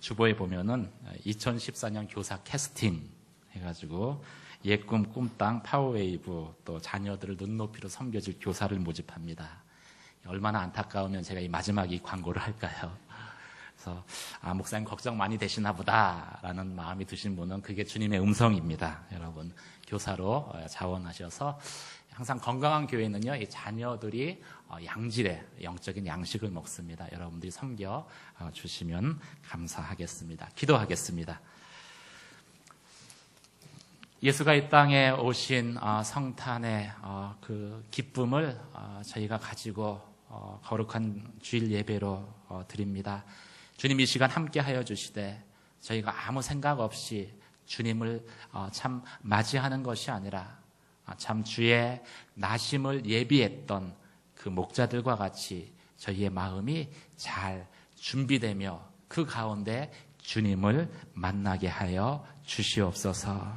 주보에 보면은 2014년 교사 캐스팅 해가지고 예꿈 꿈땅 파워웨이브 또 자녀들을 눈높이로 섬겨줄 교사를 모집합니다. 얼마나 안타까우면 제가 이 마지막 이 광고를 할까요? 그래서 목사님 걱정 많이 되시나 보다라는 마음이 드신 분은 그게 주님의 음성입니다. 여러분 교사로 자원하셔서 항상 건강한 교회는요, 이 자녀들이 양질의 영적인 양식을 먹습니다. 여러분들이 섬겨 주시면 감사하겠습니다. 기도하겠습니다. 예수가 이 땅에 오신 성탄의 그 기쁨을 저희가 가지고 거룩한 주일 예배로 드립니다. 주님 이 시간 함께하여 주시되 저희가 아무 생각 없이 주님을 참 맞이하는 것이 아니라 참 주의 나심을 예비했던 그 목자들과 같이 저희의 마음이 잘 준비되며 그 가운데 주님을 만나게 하여 주시옵소서.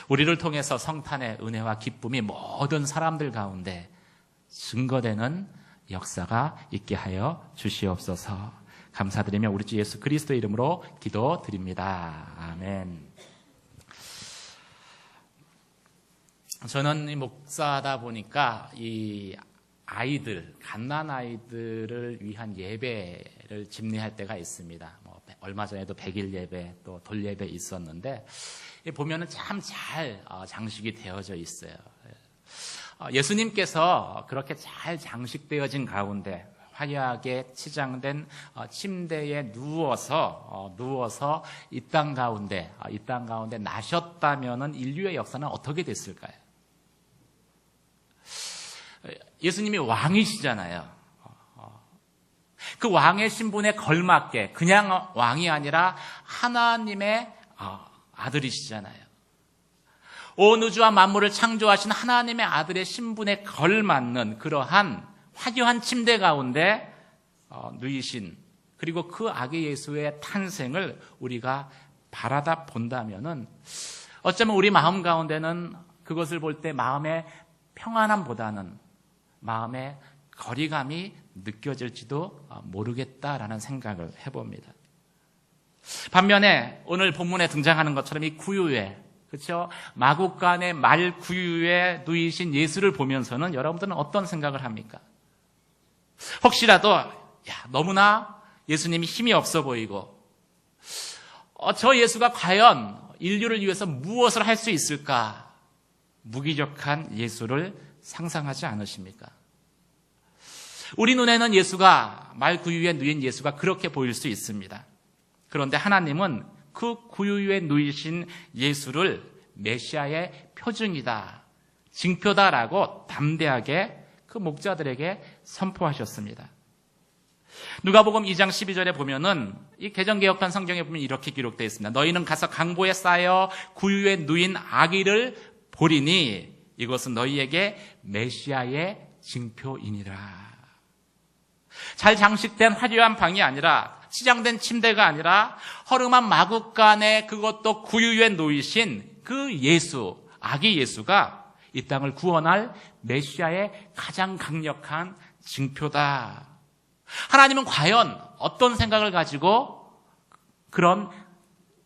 우리를 통해서 성탄의 은혜와 기쁨이 모든 사람들 가운데 증거되는 역사가 있게 하여 주시옵소서. 감사드리며 우리 주 예수 그리스도의 이름으로 기도드립니다. 아멘. 저는 이 목사다 보니까 이 아이들, 갓난 아이들을 위한 예배를 집례할 때가 있습니다. 얼마 전에도 100일 예배, 또 돌 예배 있었는데 보면은 참 잘 장식이 되어져 있어요. 예수님께서 그렇게 잘 장식되어진 가운데 화려하게 치장된 침대에 누워서 이 땅 가운데 나셨다면은 인류의 역사는 어떻게 됐을까요? 예수님이 왕이시잖아요. 그 왕의 신분에 걸맞게 그냥 왕이 아니라 하나님의 아들이시잖아요. 온 우주와 만물을 창조하신 하나님의 아들의 신분에 걸맞는 그러한 화려한 침대 가운데 누이신, 그리고 그 아기 예수의 탄생을 우리가 바라다 본다면은 어쩌면 우리 마음 가운데는 그것을 볼 때 마음의 평안함보다는 마음의 거리감이 느껴질지도 모르겠다라는 생각을 해봅니다. 반면에 오늘 본문에 등장하는 것처럼 이 구유에, 그렇죠? 마구간의 말 구유에 누이신 예수를 보면서는 여러분들은 어떤 생각을 합니까? 혹시라도 너무나 예수님이 힘이 없어 보이고 저 예수가 과연 인류를 위해서 무엇을 할 수 있을까? 무기력한 예수를 상상하지 않으십니까? 우리 눈에는 예수가, 말 구유에 누인 예수가 그렇게 보일 수 있습니다. 그런데 하나님은 그 구유에 누이신 예수를 메시아의 표징이다, 징표다라고 담대하게 그 목자들에게 선포하셨습니다. 누가복음 2장 12절에 보면은 이 개정개혁판 성경에 보면 이렇게 기록되어 있습니다. 너희는 가서 강보에 쌓여 구유에 누인 아기를 보리니 이것은 너희에게 메시아의 징표이니라. 잘 장식된 화려한 방이 아니라, 치장된 침대가 아니라 허름한 마구간에 그것도 구유에 놓이신 그 예수, 아기 예수가 이 땅을 구원할 메시아의 가장 강력한 징표다. 하나님은 과연 어떤 생각을 가지고 그런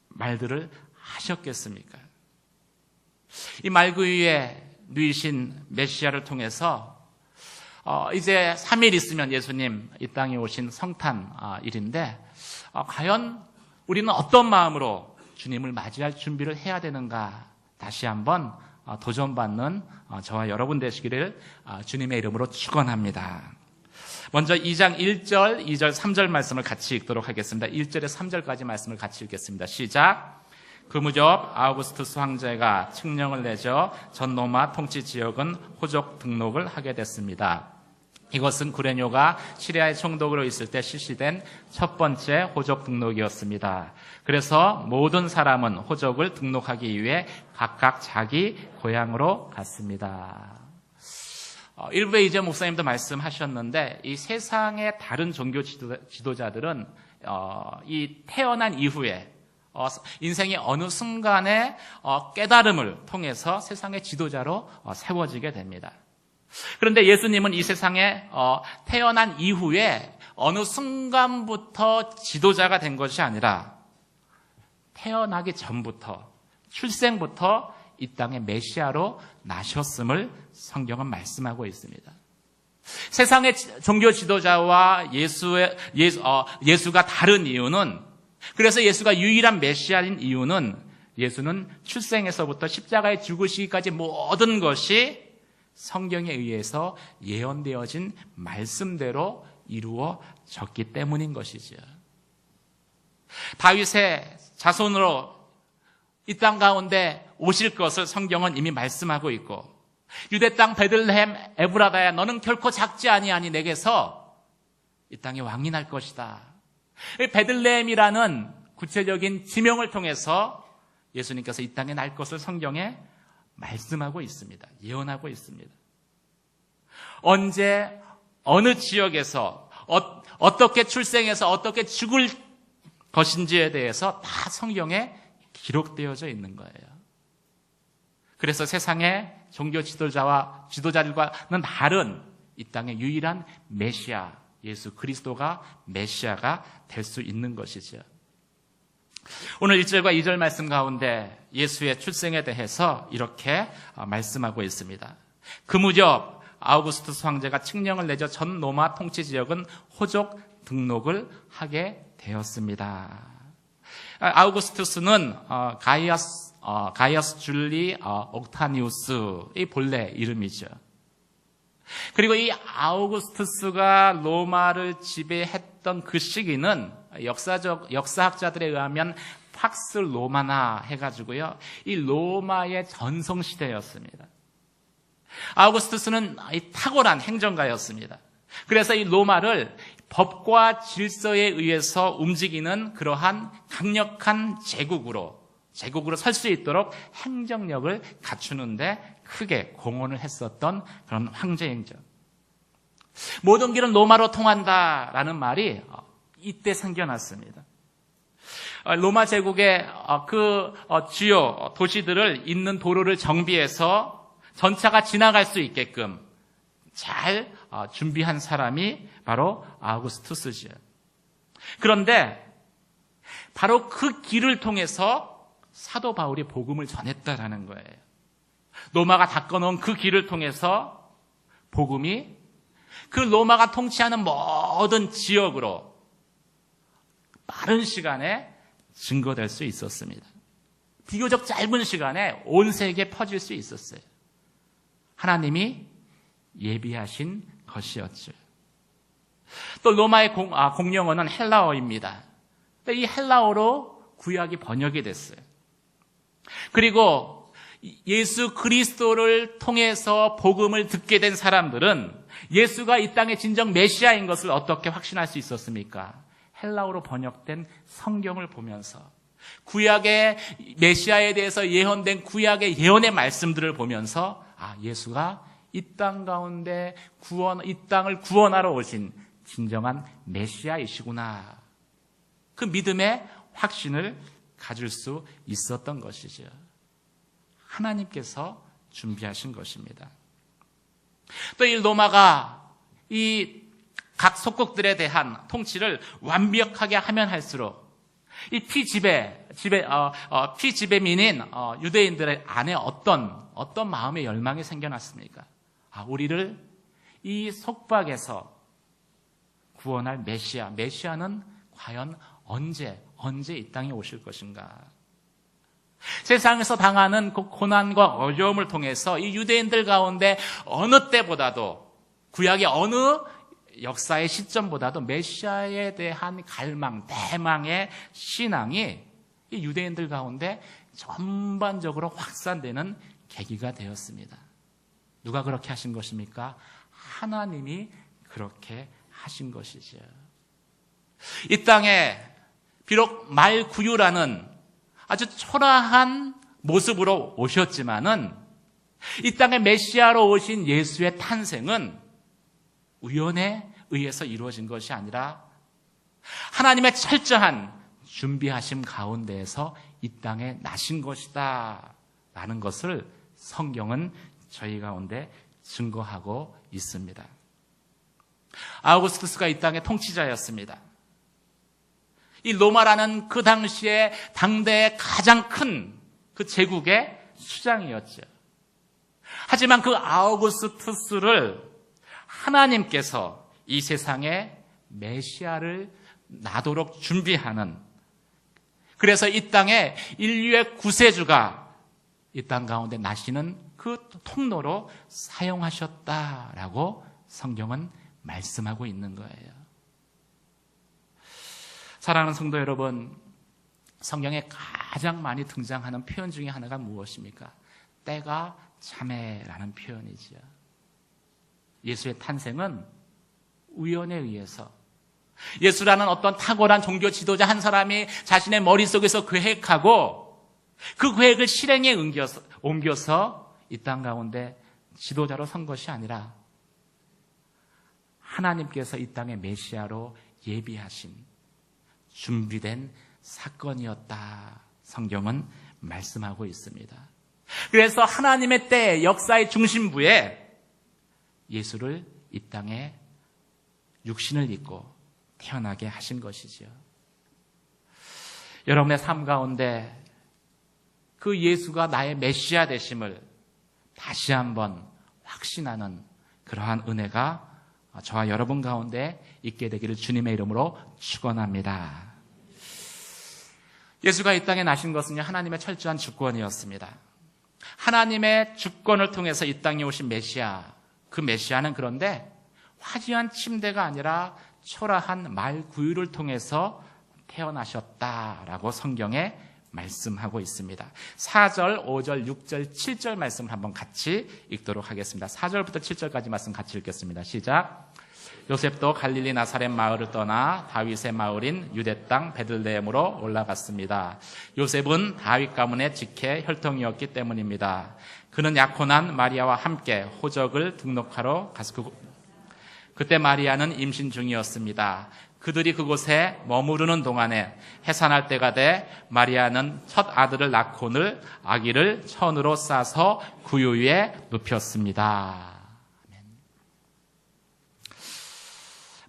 말들을 하셨겠습니까? 이 말구유에 누이신 메시아를 통해서 이제 3일 있으면 예수님 이 땅에 오신 성탄일인데 과연 우리는 어떤 마음으로 주님을 맞이할 준비를 해야 되는가, 다시 한번 도전받는 저와 여러분 되시기를 주님의 이름으로 축원합니다. 먼저 2장 1절, 2절, 3절 말씀을 같이 읽도록 하겠습니다. 1절에 3절까지 말씀을 같이 읽겠습니다. 시작. 그 무렵 아우구스투스 황제가 칙령을 내져 전 로마 통치 지역은 호적 등록을 하게 됐습니다. 이것은 구레뇨가 시리아의 총독으로 있을 때 실시된 첫 번째 호적 등록이었습니다. 그래서 모든 사람은 호적을 등록하기 위해 각각 자기 고향으로 갔습니다. 일부에 이제 목사님도 말씀하셨는데 이 세상의 다른 종교 지도자들은 이 태어난 이후에 인생의 어느 순간에 깨달음을 통해서 세상의 지도자로 세워지게 됩니다. 그런데 예수님은 이 세상에 태어난 이후에 어느 순간부터 지도자가 된 것이 아니라 태어나기 전부터, 출생부터 이 땅의 메시아로 나셨음을 성경은 말씀하고 있습니다. 세상의 종교 지도자와 예수가 다른 이유는, 그래서 예수가 유일한 메시아인 이유는, 예수는 출생에서부터 십자가에 죽으시기까지 모든 것이 성경에 의해서 예언되어진 말씀대로 이루어졌기 때문인 것이죠. 다윗의 자손으로 이 땅 가운데 오실 것을 성경은 이미 말씀하고 있고, 유대 땅 베들레헴 에브라다야 너는 결코 작지 아니하니 내게서 이 땅에 왕이 날 것이다. 베들레헴이라는 구체적인 지명을 통해서 예수님께서 이 땅에 날 것을 성경에 말씀하고 있습니다. 예언하고 있습니다. 언제 어느 지역에서 어떻게 출생해서 어떻게 죽을 것인지에 대해서 다 성경에 기록되어져 있는 거예요. 그래서 세상의 종교 지도자들과는 다른 이 땅의 유일한 메시아, 예수 그리스도가 메시아가 될 수 있는 것이죠. 오늘 1절과 2절 말씀 가운데 예수의 출생에 대해서 이렇게 말씀하고 있습니다. 그 무렵 아우구스투스 황제가 칙령을 내져 전 로마 통치 지역은 호족 등록을 하게 되었습니다. 아우구스투스는 가이아스 줄리 옥타니우스의 본래 이름이죠. 그리고 이 아우구스투스가 로마를 지배했던 그 시기는 역사학자들에 의하면 팍스 로마나 해가지고요, 이 로마의 전성시대였습니다. 아우구스투스는 탁월한 행정가였습니다. 그래서 이 로마를 법과 질서에 의해서 움직이는 그러한 강력한 제국으로 설 수 있도록 행정력을 갖추는데 크게 공헌을 했었던 그런 황제행정. 모든 길은 로마로 통한다라는 말이 이때 생겨났습니다. 로마 제국의 그 주요 도시들을 잇는 도로를 정비해서 전차가 지나갈 수 있게끔 잘 준비한 사람이 바로 아우구스투스죠. 그런데 바로 그 길을 통해서 사도 바울이 복음을 전했다라는 거예요. 로마가 닦아놓은 그 길을 통해서 복음이 그 로마가 통치하는 모든 지역으로 빠른 시간에 증거될 수 있었습니다. 비교적 짧은 시간에 온 세계에 퍼질 수 있었어요. 하나님이 예비하신 것이었죠. 또 로마의 공용어는 헬라어입니다. 이 헬라어로 구약이 번역이 됐어요. 그리고 예수 그리스도를 통해서 복음을 듣게 된 사람들은 예수가 이 땅의 진정 메시아인 것을 어떻게 확신할 수 있었습니까? 헬라어로 번역된 성경을 보면서, 구약의 메시아에 대해서 예언된 구약의 예언의 말씀들을 보면서, 예수가 이 땅 가운데 이 땅을 구원하러 오신 진정한 메시아이시구나. 그 믿음의 확신을 가질 수 있었던 것이죠. 하나님께서 준비하신 것입니다. 또 이 로마가 이 각 속국들에 대한 통치를 완벽하게 하면 할수록 이 피지배민인 유대인들의 안에 어떤 마음의 열망이 생겨났습니까? 우리를 이 속박에서 구원할 메시아는 과연 언제 이 땅에 오실 것인가? 세상에서 당하는 그 고난과 어려움을 통해서 이 유대인들 가운데 어느 때보다도, 구약의 어느 역사의 시점보다도 메시아에 대한 갈망, 대망의 신앙이 이 유대인들 가운데 전반적으로 확산되는 계기가 되었습니다. 누가 그렇게 하신 것입니까? 하나님이 그렇게 하신 것이죠. 이 땅에 비록 말구유라는 아주 초라한 모습으로 오셨지만은 이 땅에 메시아로 오신 예수의 탄생은 우연에 의해서 이루어진 것이 아니라 하나님의 철저한 준비하심 가운데에서 이 땅에 나신 것이다 라는 것을 성경은 저희 가운데 증거하고 있습니다. 아우구스투스가 이 땅의 통치자였습니다. 이 로마라는 그 당시에 당대의 가장 큰 그 제국의 수장이었죠. 하지만 그 아우구스투스를 하나님께서 이 세상에 메시아를 나도록 준비하는, 그래서 이 땅에 인류의 구세주가 이 땅 가운데 나시는 그 통로로 사용하셨다라고 성경은 말씀하고 있는 거예요. 사랑하는 성도 여러분, 성경에 가장 많이 등장하는 표현 중에 하나가 무엇입니까? 때가 참에라는 표현이죠. 예수의 탄생은 우연에 의해서, 예수라는 어떤 탁월한 종교 지도자 한 사람이 자신의 머릿속에서 계획하고 그 계획을 실행에 옮겨서 이 땅 가운데 지도자로 선 것이 아니라 하나님께서 이 땅의 메시아로 예비하신 준비된 사건이었다, 성경은 말씀하고 있습니다. 그래서 하나님의 때 역사의 중심부에 예수를 이 땅에 육신을 입고 태어나게 하신 것이지요. 여러분의 삶 가운데 그 예수가 나의 메시아 되심을 다시 한번 확신하는 그러한 은혜가 저와 여러분 가운데 있게 되기를 주님의 이름으로 축원합니다. 예수가 이 땅에 나신 것은요, 하나님의 철저한 주권이었습니다. 하나님의 주권을 통해서 이 땅에 오신 메시아, 그 메시아는 그런데 화려한 침대가 아니라 초라한 말 구유를 통해서 태어나셨다라고 성경에 말씀하고 있습니다. 4절, 5절, 6절, 7절 말씀을 한번 같이 읽도록 하겠습니다. 4절부터 7절까지 말씀 같이 읽겠습니다. 시작. 요셉도 갈릴리 나사렛 마을을 떠나 다윗의 마을인 유대 땅 베들레헴으로 올라갔습니다. 요셉은 다윗 가문의 직계 혈통이었기 때문입니다. 그는 약혼한 마리아와 함께 호적을 등록하러 갔고, 그때 마리아는 임신 중이었습니다. 그들이 그곳에 머무르는 동안에 해산할 때가 돼 마리아는 첫 아들을 낳고는 아기를 천으로 싸서 구유 위에 눕혔습니다.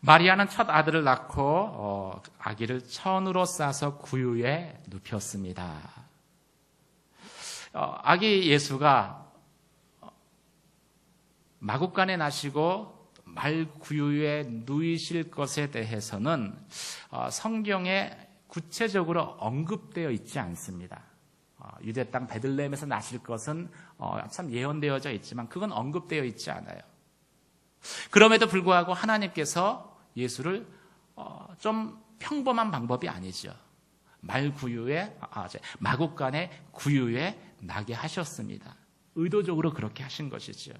마리아는 첫 아들을 낳고 아기를 천으로 싸서 구유 위에 눕혔습니다. 아기 예수가 마구간에 나시고 말 구유에 누이실 것에 대해서는 성경에 구체적으로 언급되어 있지 않습니다. 유대 땅 베들레헴에서 나실 것은 참 예언되어져 있지만 그건 언급되어 있지 않아요. 그럼에도 불구하고 하나님께서 예수를 좀 평범한 방법이 아니죠. 말 구유에 마구간의 구유에 나게 하셨습니다. 의도적으로 그렇게 하신 것이죠.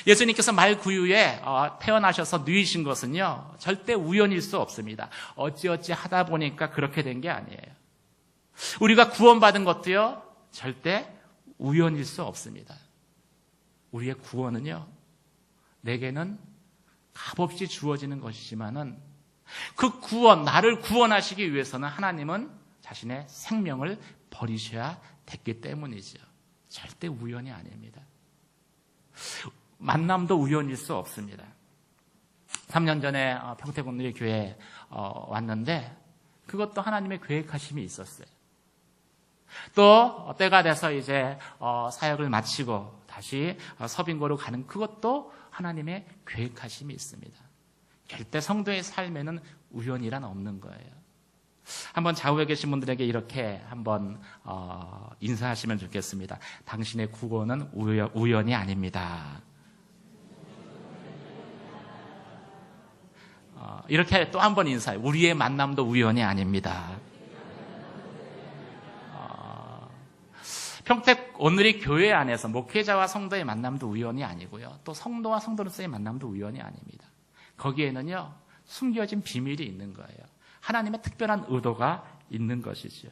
예수님께서 말 구유에 태어나셔서 누이신 것은요, 절대 우연일 수 없습니다. 어찌어찌 하다 보니까 그렇게 된 게 아니에요. 우리가 구원받은 것도요, 절대 우연일 수 없습니다. 우리의 구원은요, 내게는 값없이 주어지는 것이지만은 그 구원, 나를 구원하시기 위해서는 하나님은 자신의 생명을 버리셔야 됐기 때문이죠. 절대 우연이 아닙니다. 만남도 우연일 수 없습니다. 3년 전에 평택원누리 교회에 왔는데 그것도 하나님의 계획하심이 있었어요. 또 때가 돼서 이제 사역을 마치고 다시 서빙고로 가는 그것도 하나님의 계획하심이 있습니다. 절대 성도의 삶에는 우연이란 없는 거예요. 한번 좌우에 계신 분들에게 이렇게 한번 인사하시면 좋겠습니다. 당신의 구원은 우연이 아닙니다. 이렇게 또 한 번 인사해요. 우리의 만남도 우연이 아닙니다. 평택 오늘의 교회 안에서 목회자와 성도의 만남도 우연이 아니고요. 또 성도와 성도로서의 만남도 우연이 아닙니다. 거기에는요, 숨겨진 비밀이 있는 거예요. 하나님의 특별한 의도가 있는 것이죠.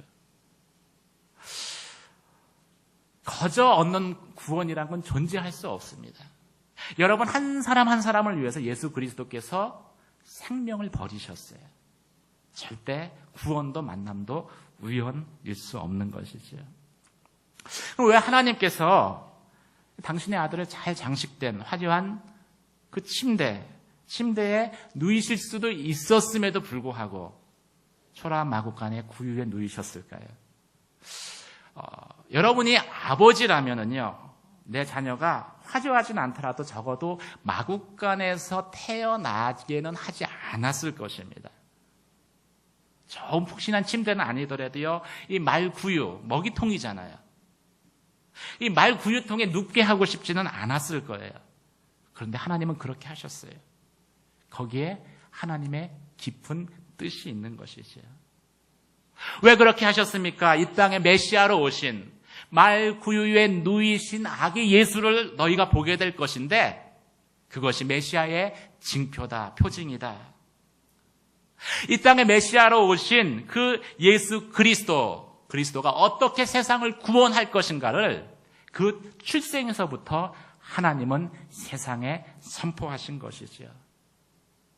거저 얻는 구원이란 건 존재할 수 없습니다. 여러분 한 사람 한 사람을 위해서 예수 그리스도께서 생명을 버리셨어요. 절대 구원도 만남도 우연일 수 없는 것이죠. 그럼 왜 하나님께서 당신의 아들을 잘 장식된 화려한 그 침대에 누이실 수도 있었음에도 불구하고 초라한 마구간의 구유에 누이셨을까요? 여러분이 아버지라면은요, 내 자녀가 화려하진 않더라도 적어도 마구간에서 태어나기에는 하지 않았을 것입니다. 좋은 푹신한 침대는 아니더라도요, 이 말구유, 먹이통이잖아요. 이 말구유통에 눕게 하고 싶지는 않았을 거예요. 그런데 하나님은 그렇게 하셨어요. 거기에 하나님의 깊은 뜻이 있는 것이죠. 왜 그렇게 하셨습니까? 이 땅에 메시아로 오신 말구유에 누이신 아기 예수를 너희가 보게 될 것인데 그것이 메시아의 징표다, 표징이다. 이 땅에 메시아로 오신 그 예수 그리스도가 어떻게 세상을 구원할 것인가를 그 출생에서부터 하나님은 세상에 선포하신 것이지요.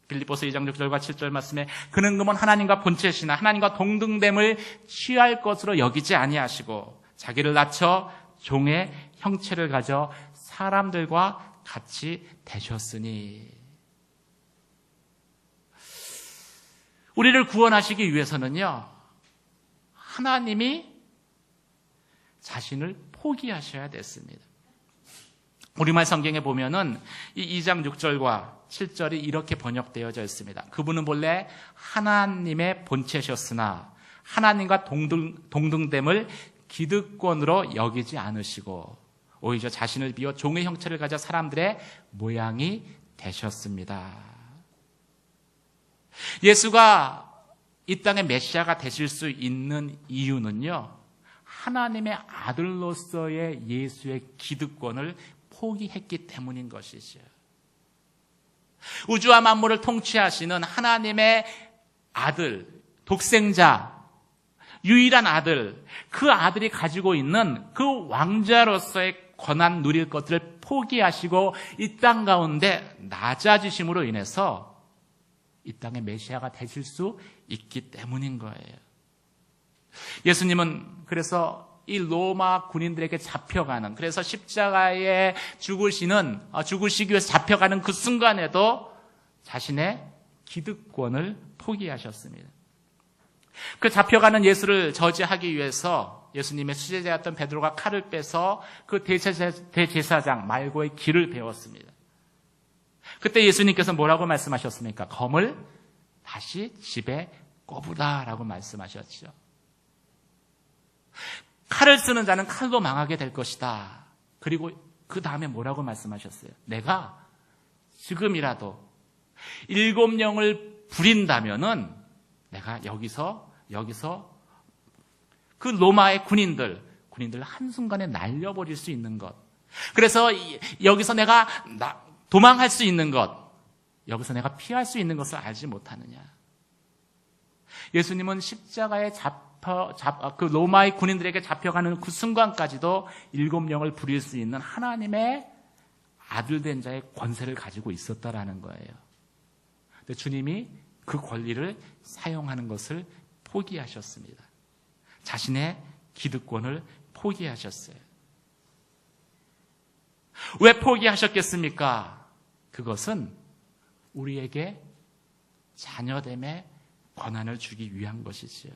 빌립보서 2장 6절과 7절 말씀에 그는 그만 하나님과 본체시나 하나님과 동등됨을 취할 것으로 여기지 아니하시고 자기를 낮춰 종의 형체를 가져 사람들과 같이 되셨으니. 우리를 구원하시기 위해서는요, 하나님이 자신을 포기하셔야 됐습니다. 우리말 성경에 보면은 이 2장 6절과 7절이 이렇게 번역되어져 있습니다. 그분은 본래 하나님의 본체셨으나 하나님과 동등됨을 기득권으로 여기지 않으시고 오히려 자신을 비워 종의 형체를 가져 사람들의 모양이 되셨습니다. 예수가 이 땅의 메시아가 되실 수 있는 이유는요, 하나님의 아들로서의 예수의 기득권을 포기했기 때문인 것이죠. 우주와 만물을 통치하시는 하나님의 아들, 독생자, 유일한 아들, 그 아들이 가지고 있는 그 왕자로서의 권한 누릴 것들을 포기하시고 이 땅 가운데 낮아지심으로 인해서 이 땅의 메시아가 되실 수 있기 때문인 거예요. 예수님은 그래서 이 로마 군인들에게 잡혀가는, 그래서 십자가에 죽으시기 위해서 잡혀가는 그 순간에도 자신의 기득권을 포기하셨습니다. 그 잡혀가는 예수를 저지하기 위해서 예수님의 수제자였던 베드로가 칼을 빼서 그 대제사장 말고의 길을 베었습니다. 그때 예수님께서 뭐라고 말씀하셨습니까? 검을 다시 집에 꼽으라라고 말씀하셨죠. 칼을 쓰는 자는 칼로 망하게 될 것이다. 그리고 그 다음에 뭐라고 말씀하셨어요? 내가 지금이라도 7명을 부린다면은 내가 여기서 그 로마의 군인들 한순간에 날려버릴 수 있는 것. 그래서 여기서 내가 도망할 수 있는 것, 여기서 내가 피할 수 있는 것을 알지 못하느냐. 예수님은 십자가에 그 로마의 군인들에게 잡혀가는 그 순간까지도 7명을 부릴 수 있는 하나님의 아들 된 자의 권세를 가지고 있었다라는 거예요. 근데 주님이 그 권리를 사용하는 것을 포기하셨습니다. 자신의 기득권을 포기하셨어요. 왜 포기하셨겠습니까? 그것은 우리에게 자녀됨의 권한을 주기 위한 것이지요.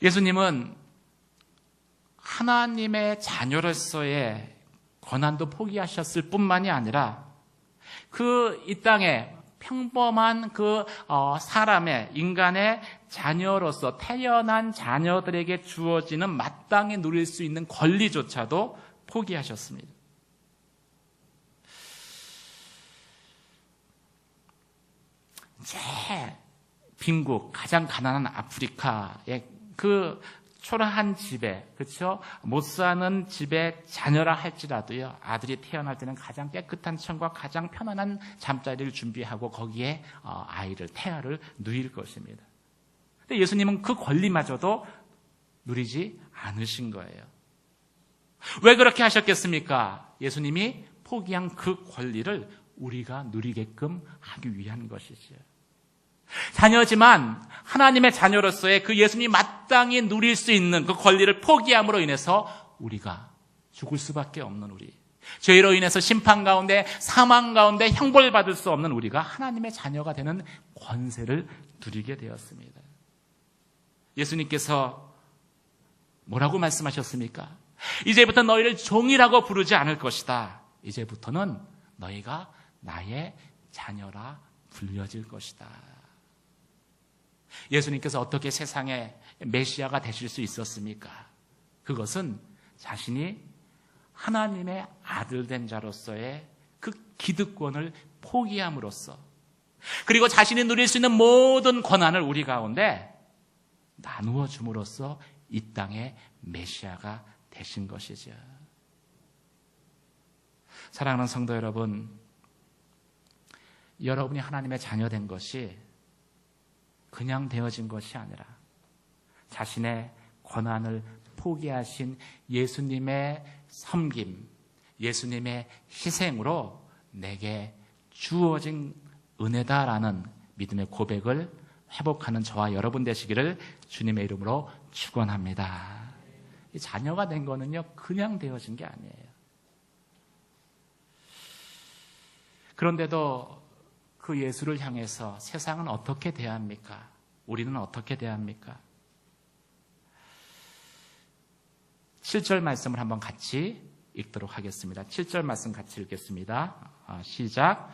예수님은 하나님의 자녀로서의 권한도 포기하셨을 뿐만이 아니라 이 땅에 평범한 사람의, 인간의 자녀로서 태어난 자녀들에게 주어지는 마땅히 누릴 수 있는 권리조차도 포기하셨습니다. 빈국, 가장 가난한 아프리카의 그 초라한 집에, 그렇죠? 못 사는 집에 자녀라 할지라도요, 아들이 태어날 때는 가장 깨끗한 천과 가장 편안한 잠자리를 준비하고 거기에 태아를 누일 것입니다. 근데 예수님은 그 권리마저도 누리지 않으신 거예요. 왜 그렇게 하셨겠습니까? 예수님이 포기한 그 권리를 우리가 누리게끔 하기 위한 것이죠. 자녀지만 하나님의 자녀로서의 그 예수님이 마땅히 누릴 수 있는 그 권리를 포기함으로 인해서 우리가 죽을 수밖에 없는 우리, 죄로 인해서 심판 가운데, 사망 가운데 형벌받을 수 없는 우리가 하나님의 자녀가 되는 권세를 누리게 되었습니다. 예수님께서 뭐라고 말씀하셨습니까? 이제부터 너희를 종이라고 부르지 않을 것이다. 이제부터는 너희가 나의 자녀라 불려질 것이다. 예수님께서 어떻게 세상의 메시아가 되실 수 있었습니까? 그것은 자신이 하나님의 아들 된 자로서의 그 기득권을 포기함으로써, 그리고 자신이 누릴 수 있는 모든 권한을 우리 가운데 나누어 줌으로써 이 땅의 메시아가 되신 것이죠. 사랑하는 성도 여러분, 여러분이 하나님의 자녀 된 것이 그냥 되어진 것이 아니라 자신의 권한을 포기하신 예수님의 섬김, 예수님의 희생으로 내게 주어진 은혜다라는 믿음의 고백을 회복하는 저와 여러분 되시기를 주님의 이름으로 축원합니다. 이 자녀가 된 거는요, 그냥 되어진 게 아니에요. 그런데도 그 예수를 향해서 세상은 어떻게 대합니까? 우리는 어떻게 대합니까? 7절 말씀을 한번 같이 읽도록 하겠습니다. 7절 말씀 같이 읽겠습니다. 시작.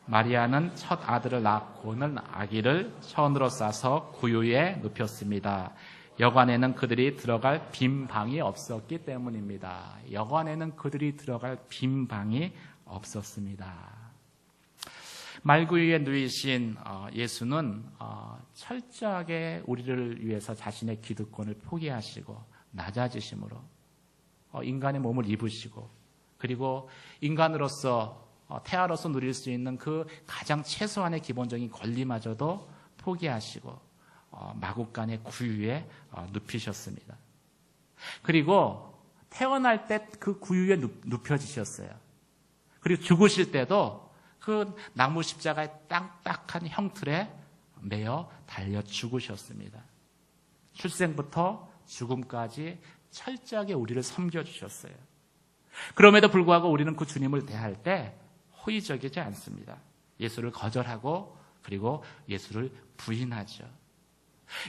마리아는 첫 아들을 낳고는 아기를 천으로 싸서 구유에 눕혔습니다. 여관에는 그들이 들어갈 빈 방이 없었기 때문입니다. 여관에는 그들이 들어갈 빈 방이 없었습니다. 말구유에 누이신 예수는 철저하게 우리를 위해서 자신의 기득권을 포기하시고 낮아지심으로 인간의 몸을 입으시고, 그리고 인간으로서 태아로서 누릴 수 있는 그 가장 최소한의 기본적인 권리마저도 포기하시고 마구간의 구유에 눕히셨습니다. 그리고 태어날 때 그 구유에 눕혀지셨어요. 그리고 죽으실 때도 그 나무 십자가의 딱딱한 형틀에 매어 달려 죽으셨습니다. 출생부터 죽음까지 철저하게 우리를 섬겨주셨어요. 그럼에도 불구하고 우리는 그 주님을 대할 때 호의적이지 않습니다. 예수를 거절하고 그리고 예수를 부인하죠.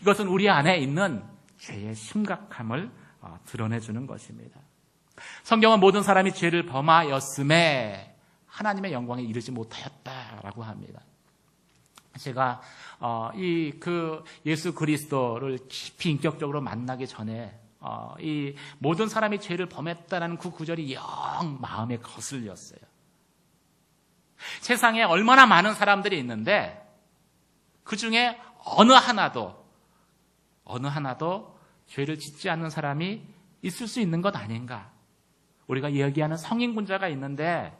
이것은 우리 안에 있는 죄의 심각함을 드러내주는 것입니다. 성경은 모든 사람이 죄를 범하였음에 하나님의 영광에 이르지 못하였다라고 합니다. 제가 예수 그리스도를 깊이 인격적으로 만나기 전에 이 모든 사람이 죄를 범했다라는 그 구절이 영 마음에 거슬렸어요. 세상에 얼마나 많은 사람들이 있는데 그 중에 어느 하나도 죄를 짓지 않는 사람이 있을 수 있는 것 아닌가? 우리가 이야기하는 성인군자가 있는데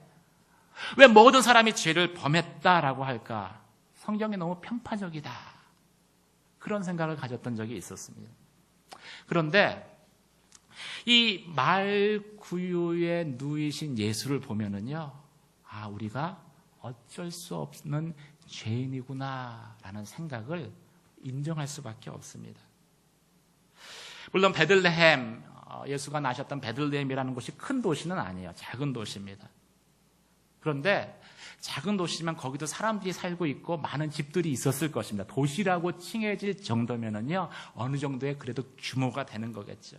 왜 모든 사람이 죄를 범했다라고 할까? 성경이 너무 편파적이다. 그런 생각을 가졌던 적이 있었습니다. 그런데 이 말구유에 누이신 예수를 보면은요, 우리가 어쩔 수 없는 죄인이구나라는 생각을 인정할 수밖에 없습니다. 물론 베들레헴, 예수가 나셨던 베들레헴이라는 곳이 큰 도시는 아니에요. 작은 도시입니다. 그런데 작은 도시지만 거기도 사람들이 살고 있고 많은 집들이 있었을 것입니다. 도시라고 칭해질 정도면은요, 어느 정도의 그래도 규모가 되는 거겠죠.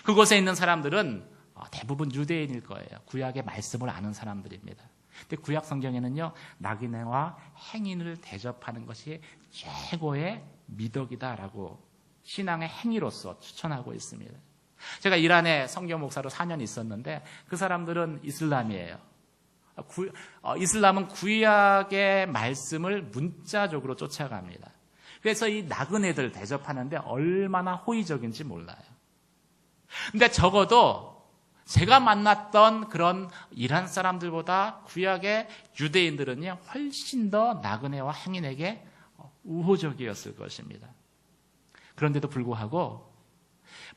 그곳에 있는 사람들은 대부분 유대인일 거예요. 구약의 말씀을 아는 사람들입니다. 근데 구약 성경에는요, 나그네와 행인을 대접하는 것이 최고의 미덕이다라고 신앙의 행위로서 추천하고 있습니다. 제가 이란에 성경 목사로 4년 있었는데 그 사람들은 이슬람이에요. 이슬람은 구약의 말씀을 문자적으로 쫓아갑니다. 그래서 이 나그네들 대접하는데 얼마나 호의적인지 몰라요. 근데 적어도 제가 만났던 그런 이란 사람들보다 구약의 유대인들은요, 훨씬 더 나그네와 행인에게 우호적이었을 것입니다. 그런데도 불구하고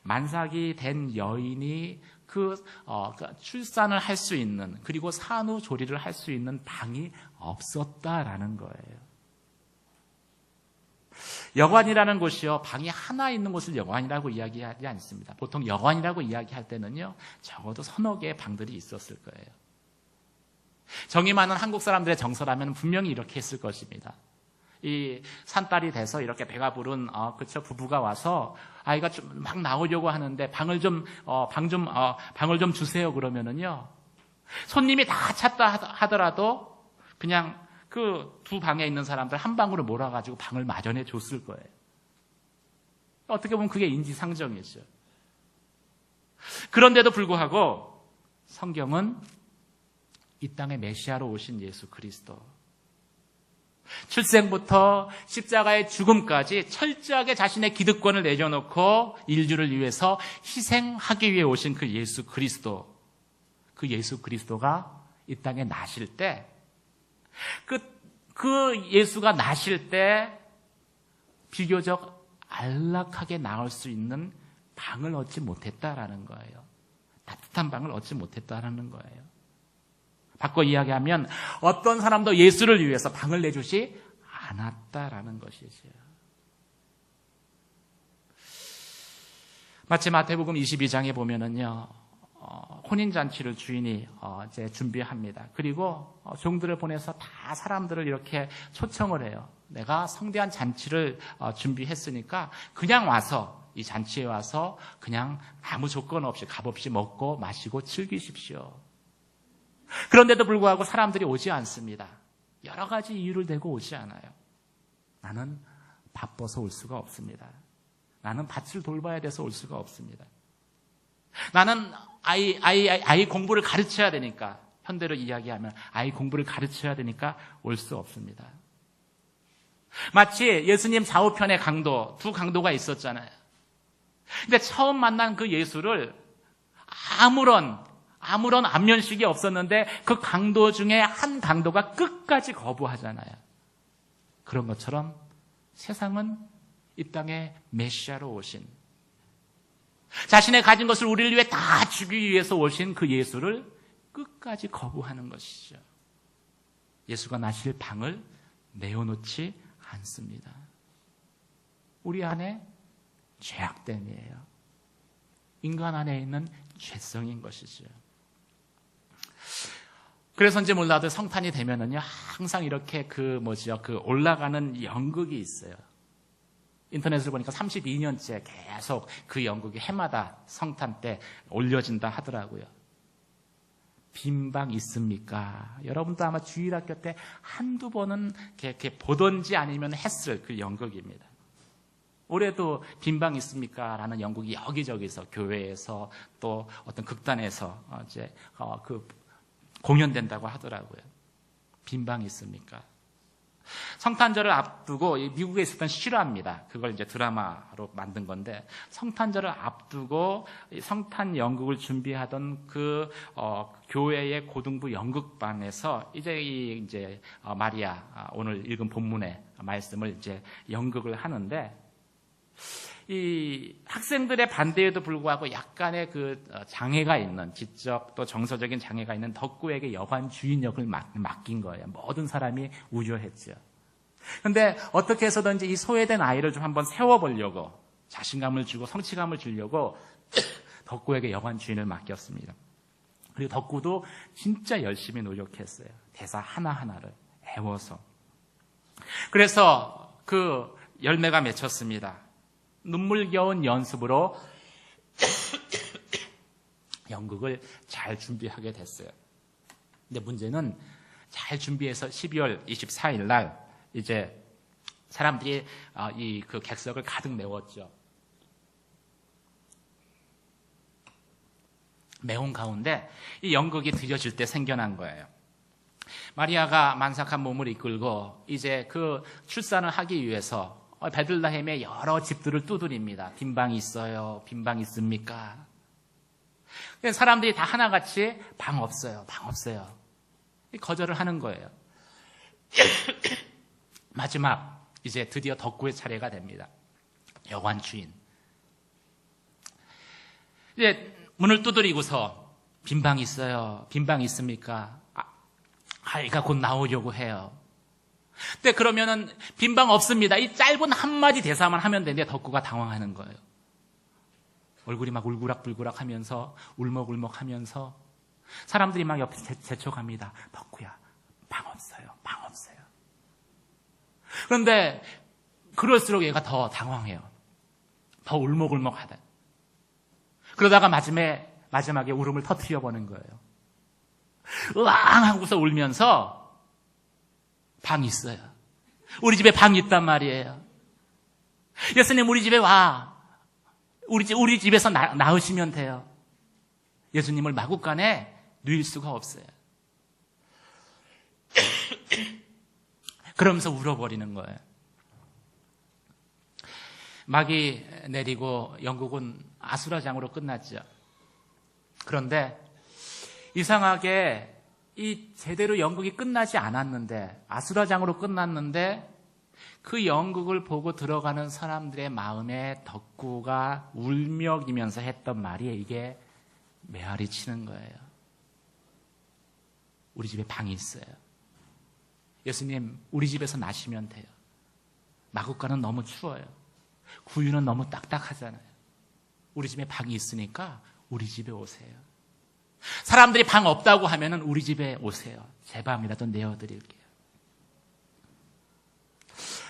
만삭이 된 여인이 출산을 할 수 있는, 그리고 산후조리를 할 수 있는 방이 없었다라는 거예요. 여관이라는 곳이요, 방이 하나 있는 곳을 여관이라고 이야기하지 않습니다. 보통 여관이라고 이야기할 때는요, 적어도 서너 개의 방들이 있었을 거예요. 정이 많은 한국 사람들의 정서라면 분명히 이렇게 했을 것입니다. 이 산딸이 돼서 이렇게 배가 부른 그쵸, 부부가 와서 아이가 좀 막 나오려고 하는데 방을 좀 주세요 그러면은요, 손님이 다 찼다 하더라도 그냥 그 두 방에 있는 사람들 한 방으로 몰아가지고 방을 마련해 줬을 거예요. 어떻게 보면 그게 인지상정이죠. 그런데도 불구하고 성경은 이 땅에 메시아로 오신 예수 그리스도, 출생부터 십자가의 죽음까지 철저하게 자신의 기득권을 내려놓고 인류를 위해서 희생하기 위해 오신 그 예수 그리스도, 그 예수 그리스도가 이 땅에 나실 때, 그 예수가 나실 때 비교적 안락하게 나올 수 있는 방을 얻지 못했다라는 거예요. 따뜻한 방을 얻지 못했다라는 거예요. 바꿔 이야기하면 어떤 사람도 예수를 위해서 방을 내주지 않았다라는 것이죠. 마치 마태복음 22장에 보면은요, 혼인잔치를 주인이 이제 준비합니다. 그리고 종들을 보내서 다 사람들을 이렇게 초청을 해요. 내가 성대한 잔치를 준비했으니까 그냥 와서, 이 잔치에 와서 그냥 아무 조건 없이 값없이 먹고 마시고 즐기십시오. 그런데도 불구하고 사람들이 오지 않습니다. 여러 가지 이유를 대고 오지 않아요. 나는 바빠서 올 수가 없습니다. 나는 밭을 돌봐야 돼서 올 수가 없습니다. 나는 아이 공부를 가르쳐야 되니까, 현대로 이야기하면 아이 공부를 가르쳐야 되니까 올 수 없습니다. 마치 예수님 좌우편의 강도, 두 강도가 있었잖아요. 근데 처음 만난 그 예수를 아무런 안면식이 없었는데 그 강도 중에 한 강도가 끝까지 거부하잖아요. 그런 것처럼 세상은 이 땅에 메시아로 오신, 자신의 가진 것을 우리를 위해 다 주기 위해서 오신 그 예수를 끝까지 거부하는 것이죠. 예수가 나실 방을 내어놓지 않습니다. 우리 안에 죄악됨이에요. 인간 안에 있는 죄성인 것이죠. 그래서인지 몰라도 성탄이 되면은요, 항상 이렇게 그 올라가는 연극이 있어요. 인터넷을 보니까 32년째 계속 그 연극이 해마다 성탄 때 올려진다 하더라고요. 빈방 있습니까? 여러분도 아마 주일학교 때 한두 번은 이렇게 보던지 아니면 했을 그 연극입니다. 올해도 빈방 있습니까? 라는 연극이 여기저기서, 교회에서 또 어떤 극단에서 공연된다고 하더라고요. 빈방 있습니까? 성탄절을 앞두고, 미국에 있었던 실화입니다. 그걸 이제 드라마로 만든 건데, 성탄절을 앞두고 성탄 연극을 준비하던 그 교회의 고등부 연극반에서 이제 마리아, 오늘 읽은 본문의 말씀을 이제 연극을 하는데, 이 학생들의 반대에도 불구하고 약간의 그 장애가 있는, 지적 또 정서적인 장애가 있는 덕구에게 여관 주인 역을 맡긴 거예요. 모든 사람이 우려했죠. 그런데 어떻게 해서든지 이 소외된 아이를 좀 한번 세워보려고, 자신감을 주고 성취감을 주려고 덕구에게 여관 주인을 맡겼습니다. 그리고 덕구도 진짜 열심히 노력했어요. 대사 하나하나를 애워서. 그래서 그 열매가 맺혔습니다. 눈물겨운 연습으로 연극을 잘 준비하게 됐어요. 근데 문제는 잘 준비해서 12월 24일 날 이제 사람들이 그 객석을 가득 메웠죠. 메운 가운데 이 연극이 드려질 때 생겨난 거예요. 마리아가 만삭한 몸을 이끌고 이제 그 출산을 하기 위해서 베들레헴의 여러 집들을 두드립니다. 빈방이 있어요. 빈방 있습니까? 사람들이 다 하나같이 방 없어요. 방 없어요. 거절을 하는 거예요. 마지막 이제 드디어 덕구의 차례가 됩니다. 여관 주인. 이제 문을 두드리고서 빈방 있어요. 빈방 있습니까? 아이가 곧 나오려고 해요. 근데 그러면은 빈방 없습니다. 이 짧은 한마디 대사만 하면 되는데 덕구가 당황하는 거예요. 얼굴이 막 울그락불그락 하면서 울먹울먹 하면서 사람들이 막 옆에 재촉합니다. 덕구야, 방 없어요. 방 없어요. 그런데 그럴수록 얘가 더 당황해요. 더 울먹울먹하다. 그러다가 마지막에 울음을 터뜨려 보는 거예요. 으앙 하고서 울면서 방이 있어요. 우리 집에 방이 있단 말이에요. 예수님, 우리 집에 와. 우리 집에서 낳으시면 돼요. 예수님을 마구간에 누일 수가 없어요. 그러면서 울어버리는 거예요. 막이 내리고 영국은 아수라장으로 끝났죠. 그런데 이상하게 이 제대로 연극이 끝나지 않았는데, 아수라장으로 끝났는데 그 연극을 보고 들어가는 사람들의 마음에 덕구가 울먹이면서 했던 말이 이게 메아리 치는 거예요. 우리 집에 방이 있어요. 예수님, 우리 집에서 나시면 돼요. 마구간은 너무 추워요. 구유는 너무 딱딱하잖아요. 우리 집에 방이 있으니까 우리 집에 오세요. 사람들이 방 없다고 하면은 우리 집에 오세요. 제 방이라도 내어드릴게요.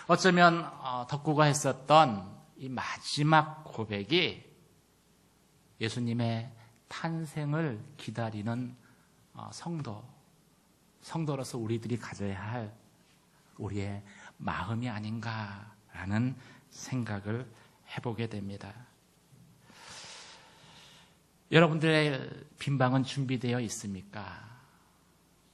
어쩌면 덕구가 했었던 이 마지막 고백이 예수님의 탄생을 기다리는 성도로서 우리들이 가져야 할 우리의 마음이 아닌가라는 생각을 해보게 됩니다. 여러분들의 빈방은 준비되어 있습니까?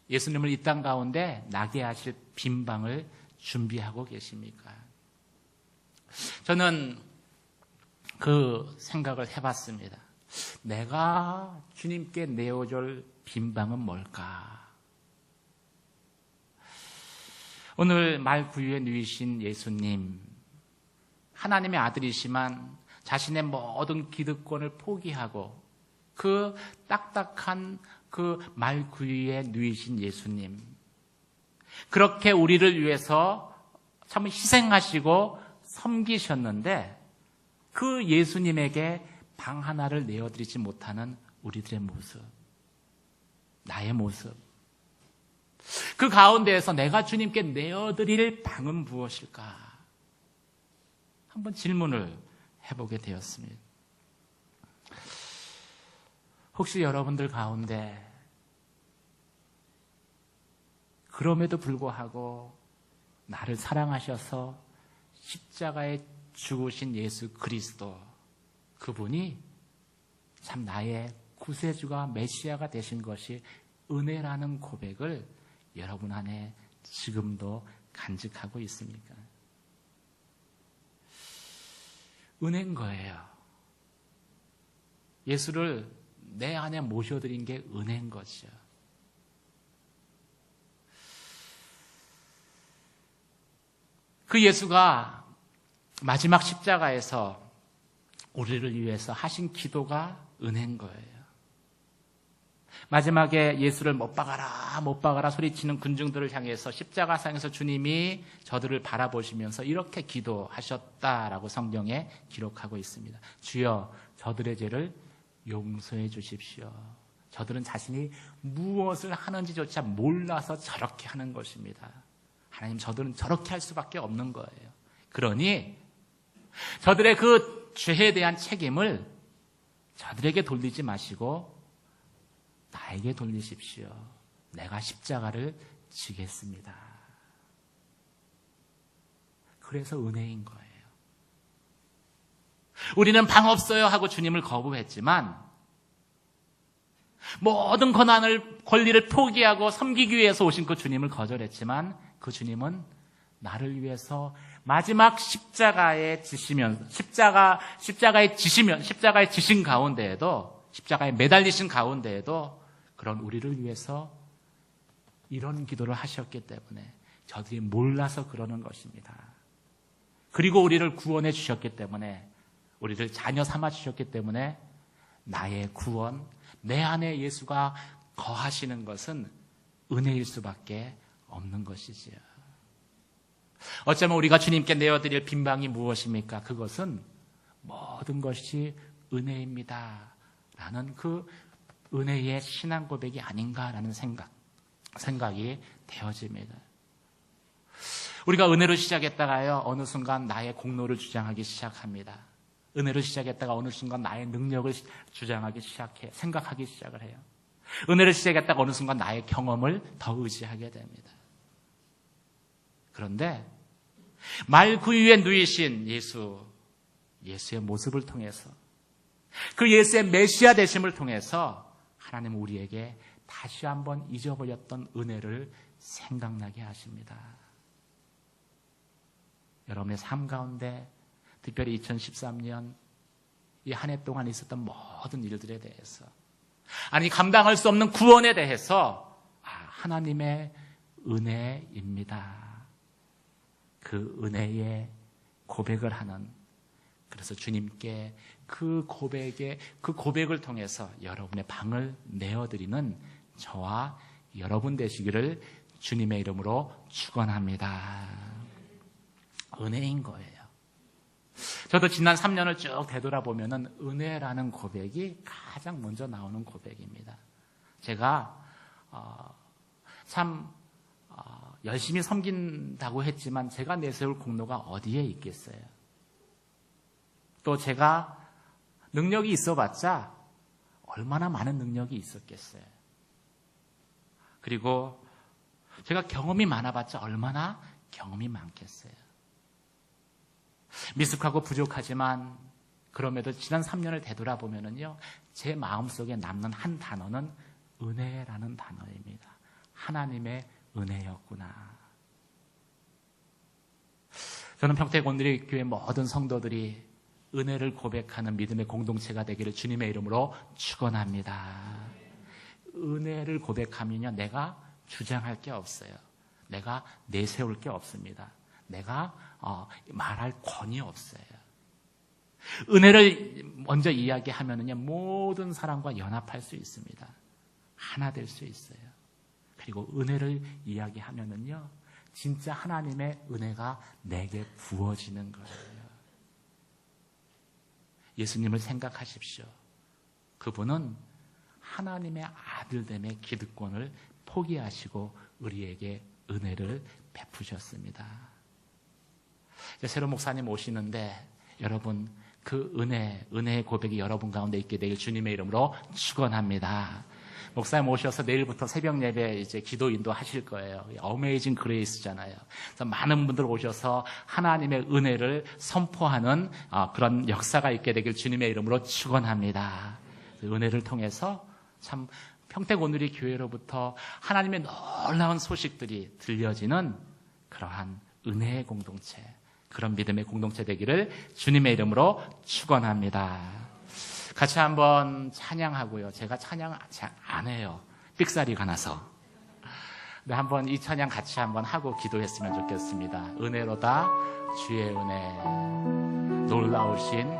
예수님을 이 땅 가운데 나게 하실 빈방을 준비하고 계십니까? 저는 그 생각을 해봤습니다. 내가 주님께 내어줄 빈방은 뭘까? 오늘 말구유에 누이신 예수님, 하나님의 아들이시만 자신의 모든 기득권을 포기하고 그 딱딱한 그 말구유에 누이신 예수님, 그렇게 우리를 위해서 참 희생하시고 섬기셨는데 그 예수님에게 방 하나를 내어드리지 못하는 우리들의 모습, 나의 모습, 그 가운데에서 내가 주님께 내어드릴 방은 무엇일까? 한번 질문을 해보게 되었습니다. 혹시 여러분들 가운데 그럼에도 불구하고 나를 사랑하셔서 십자가에 죽으신 예수 그리스도, 그분이 참 나의 구세주가 메시아가 되신 것이 은혜라는 고백을 여러분 안에 지금도 간직하고 있습니까? 은혜인 거예요. 예수를 내 안에 모셔드린 게 은혜인 거죠. 그 예수가 마지막 십자가에서 우리를 위해서 하신 기도가 은혜인 거예요. 마지막에 예수를 못 박아라 소리치는 군중들을 향해서 십자가상에서 주님이 저들을 바라보시면서 이렇게 기도하셨다라고 성경에 기록하고 있습니다. 주여, 저들의 죄를 용서해 주십시오. 저들은 자신이 무엇을 하는지조차 몰라서 저렇게 하는 것입니다. 하나님, 저들은 저렇게 할 수밖에 없는 거예요. 그러니 저들의 그 죄에 대한 책임을 저들에게 돌리지 마시고 나에게 돌리십시오. 내가 십자가를 지겠습니다. 그래서 은혜인 거예요. 우리는 방 없어요 하고 주님을 거부했지만, 모든 권리를 포기하고 섬기기 위해서 오신 그 주님을 거절했지만, 그 주님은 나를 위해서 마지막 십자가에 지신 가운데에도, 십자가에 매달리신 가운데에도 그런 우리를 위해서 이런 기도를 하셨기 때문에, 저들이 몰라서 그러는 것입니다. 그리고 우리를 구원해 주셨기 때문에, 우리를 자녀 삼아 주셨기 때문에 나의 구원, 내 안에 예수가 거하시는 것은 은혜일 수밖에 없는 것이지요. 어쩌면 우리가 주님께 내어드릴 빈방이 무엇입니까? 그것은 모든 것이 은혜입니다 라는 그 은혜의 신앙 고백이 아닌가라는 생각이 되어집니다. 우리가 은혜로 시작했다가요, 어느 순간 나의 공로를 주장하기 시작합니다. 은혜로 시작했다가 어느 순간 나의 능력을 주장하기 생각하기 시작을 해요. 은혜를 시작했다가 어느 순간 나의 경험을 더 의지하게 됩니다. 그런데 말 구유에 누이신 예수의 모습을 통해서, 그 예수의 메시아 되심을 통해서 하나님은 우리에게 다시 한번 잊어버렸던 은혜를 생각나게 하십니다. 여러분의 삶 가운데, 특별히 2013년 이 한 해 동안 있었던 모든 일들에 대해서, 아니 감당할 수 없는 구원에 대해서 하나님의 은혜입니다. 그 은혜의 고백을 하는, 그래서 주님께 그 고백을 통해서 여러분의 방을 내어드리는 저와 여러분 되시기를 주님의 이름으로 축원합니다. 은혜인 거예요. 저도 지난 3년을 쭉 되돌아보면은 은혜라는 고백이 가장 먼저 나오는 고백입니다. 제가 참 열심히 섬긴다고 했지만 제가 내세울 공로가 어디에 있겠어요? 또 제가 능력이 있어봤자 얼마나 많은 능력이 있었겠어요? 그리고 제가 경험이 많아봤자 얼마나 경험이 많겠어요? 미숙하고 부족하지만 그럼에도 지난 3년을 되돌아보면은요, 제 마음속에 남는 한 단어는 은혜라는 단어입니다. 하나님의 은혜였구나. 저는 평택 온누리 교회 모든 성도들이 은혜를 고백하는 믿음의 공동체가 되기를 주님의 이름으로 축원합니다. 은혜를 고백하면요, 내가 주장할 게 없어요. 내가 내세울 게 없습니다. 내가 말할 권위 없어요. 은혜를 먼저 이야기하면은요, 모든 사람과 연합할 수 있습니다. 하나 될 수 있어요. 그리고 은혜를 이야기하면은요, 진짜 하나님의 은혜가 내게 부어지는 거예요. 예수님을 생각하십시오. 그분은 하나님의 아들됨의 기득권을 포기하시고 우리에게 은혜를 베푸셨습니다. 새로 목사님 오시는데 여러분, 그 은혜의 고백이 여러분 가운데 있게 되길 주님의 이름으로 축원합니다. 목사님 오셔서 내일부터 새벽 예배 이제 기도 인도하실 거예요. 어메이징 그레이스잖아요. 그래서 많은 분들 오셔서 하나님의 은혜를 선포하는 그런 역사가 있게 되길 주님의 이름으로 축원합니다. 은혜를 통해서 참 평택 온누리 교회로부터 하나님의 놀라운 소식들이 들려지는 그러한 은혜의 공동체, 그런 믿음의 공동체 되기를 주님의 이름으로 축원합니다. 같이 한번 찬양하고요. 제가 찬양 안 해요. 삑사리가 나서. 근데 한번 이 찬양 같이 한번 하고 기도했으면 좋겠습니다. 은혜로다 주의 은혜, 놀라우신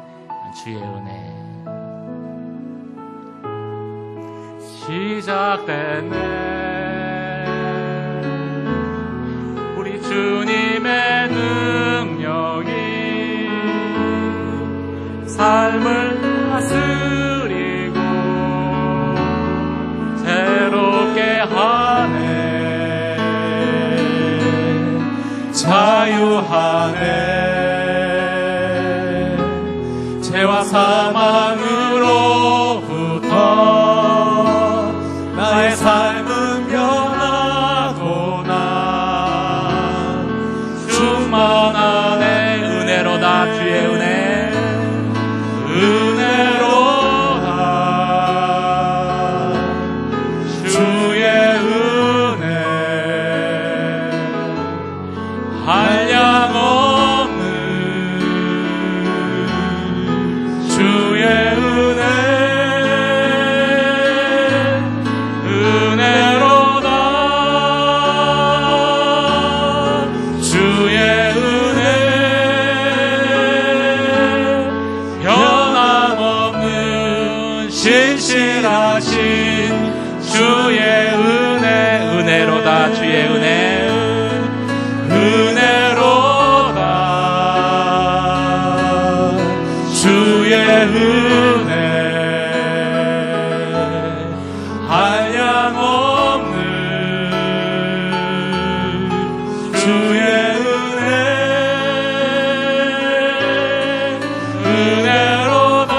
주의 은혜. 시작됐네. 우리 주님의 능력이 삶을 다스리고 새롭게 하네. 자유하네. 죄와 사망으로부터 나의 삶은 변하도다. 충만하네. 은혜로다 주의 은혜. 은혜로다 주의 은혜. 한량없는 주의 은혜. 은혜로다 주의 은혜. 신실하신 주의 은혜. 은혜로다 주의 은혜. 은혜로 은혜 한량없는 주의 은혜 은혜로다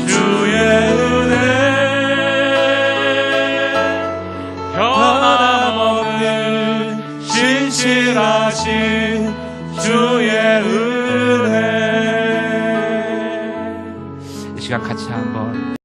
주의 은혜 변함없는 신실하신 주의 은혜. 이 시간 같이 한번